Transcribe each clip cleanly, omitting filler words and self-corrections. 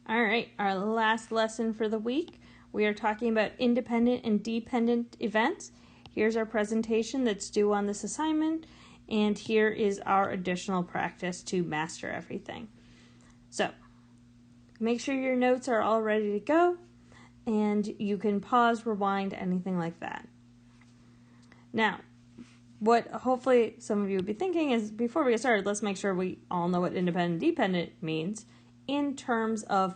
All right, our last lesson for the week. We are talking about independent and dependent events. Here's our presentation that's due on this assignment, and here is our additional practice to master everything. So, make sure your notes are all ready to go, and you can pause, rewind, anything like that. Now, what hopefully some of you would be thinking is, before we get started, let's make sure we all know what independent and dependent means in terms of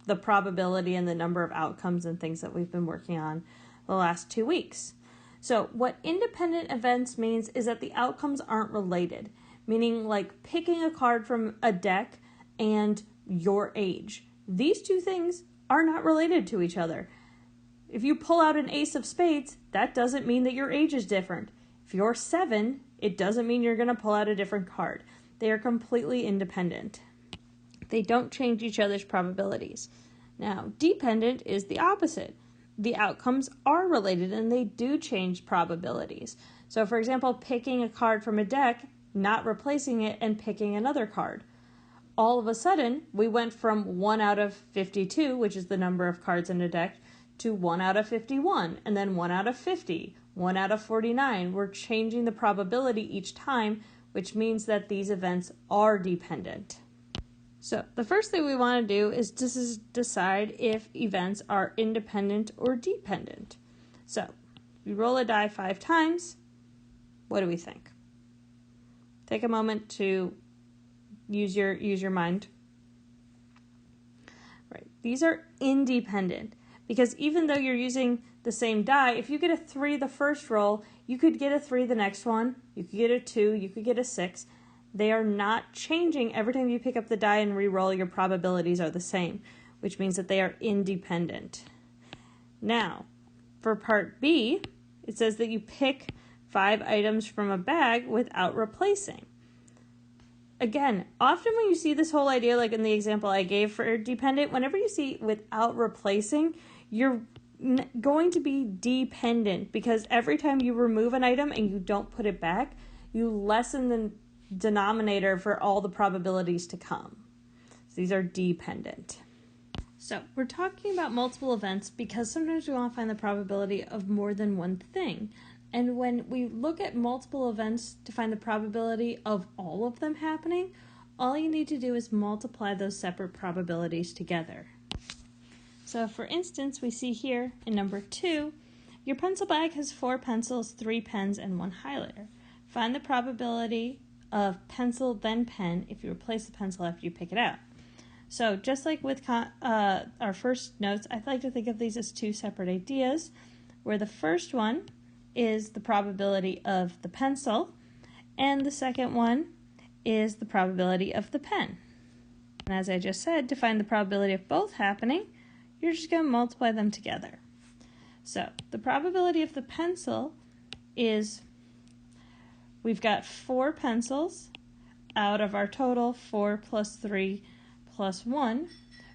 the probability and the number of outcomes and things that we've been working on the last 2 weeks. So what independent events means is that the outcomes aren't related, meaning like picking a card from a deck and your age. These two things are not related to each other. If you pull out an ace of spades, that doesn't mean that your age is different. If you're 7, it doesn't mean you're going to pull out a different card. They are completely independent. They don't change each other's probabilities. Now, dependent is the opposite. The outcomes are related and they do change probabilities. So, for example, picking a card from a deck, not replacing it, and picking another card. All of a sudden, we went from 1 out of 52, which is the number of cards in a deck, to 1 out of 51, and then 1 out of 50, 1 out of 49. We're changing the probability each time, which means that these events are dependent. So the first thing we want to do is decide if events are independent or dependent. So we roll a die 5 times. What do we think? Take a moment to use your mind. Right. These are independent because even though you're using the same die, if you get a 3 the first roll, you could get a 3 the next one. You could get a 2. You could get a 6. They are not changing. Every time you pick up the die and re-roll, your probabilities are the same, which means that they are independent. Now, for part B, it says that you pick 5 items from a bag without replacing. Again, often when you see this whole idea, like in the example I gave for dependent, whenever you see without replacing, you're going to be dependent because every time you remove an item and you don't put it back, you lessen the denominator for all the probabilities to come. So these are dependent. So we're talking about multiple events because sometimes we want to find the probability of more than one thing. And when we look at multiple events to find the probability of all of them happening, all you need to do is multiply those separate probabilities together. So for instance, we see here in number 2, your pencil bag has 4 pencils, 3 pens, and 1 highlighter. Find the probability of pencil then pen if you replace the pencil after you pick it out. So just like with our first notes, I like to think of these as 2 separate ideas, where the first one is the probability of the pencil, and the second one is the probability of the pen. And as I just said, to find the probability of both happening, you're just going to multiply them together. So the probability of the pencil is, we've got 4 pencils out of our total 4 plus 3 plus 1,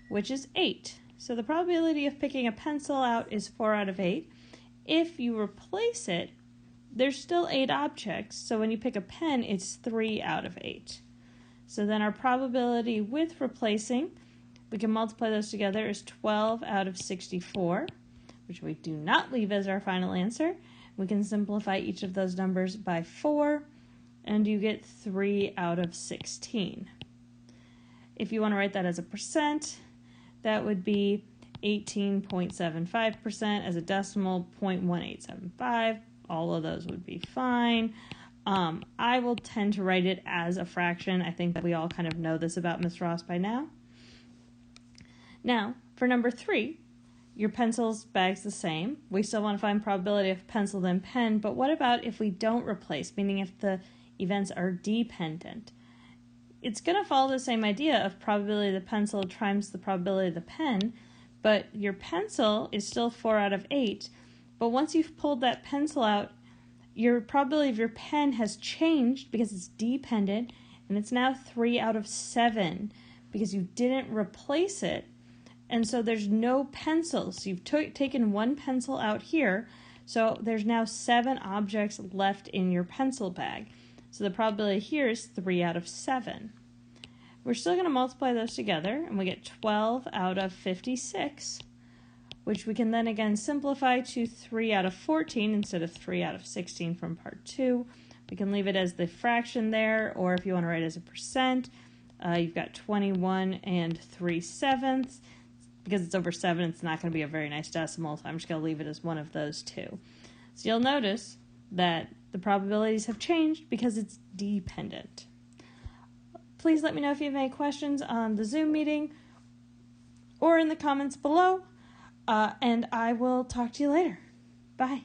which is 8. So the probability of picking a pencil out is 4 out of 8. If you replace it, there's still 8 objects. So when you pick a pen, it's 3 out of 8. So then our probability with replacing, we can multiply those together, is 12 out of 64, which we do not leave as our final answer. We can simplify each of those numbers by 4, and you get 3 out of 16. If you want to write that as a percent, that would be 18.75%. As a decimal, 0.1875. All of those would be fine. I will tend to write it as a fraction. I think that we all kind of know this about Miss Ross by now. Now, for number 3, your pencil's bag's the same. We still want to find probability of pencil then pen, but what about if we don't replace, meaning if the events are dependent? It's going to follow the same idea of probability of the pencil times the probability of the pen, but your pencil is still 4 out of 8. But once you've pulled that pencil out, your probability of your pen has changed because it's dependent, and it's now 3 out of 7 because you didn't replace it. And so there's no pencils. You've taken 1 pencil out here, so there's now 7 objects left in your pencil bag. So the probability here is 3 out of 7. We're still going to multiply those together, and we get 12 out of 56, which we can then again simplify to 3 out of 14 instead of 3 out of 16 from part 2. We can leave it as the fraction there, or if you want to write it as a percent, you've got 21 and 3/7. Because it's over 7, it's not going to be a very nice decimal, so I'm just going to leave it as one of those two. So you'll notice that the probabilities have changed because it's dependent. Please let me know if you have any questions on the Zoom meeting or in the comments below, and I will talk to you later. Bye.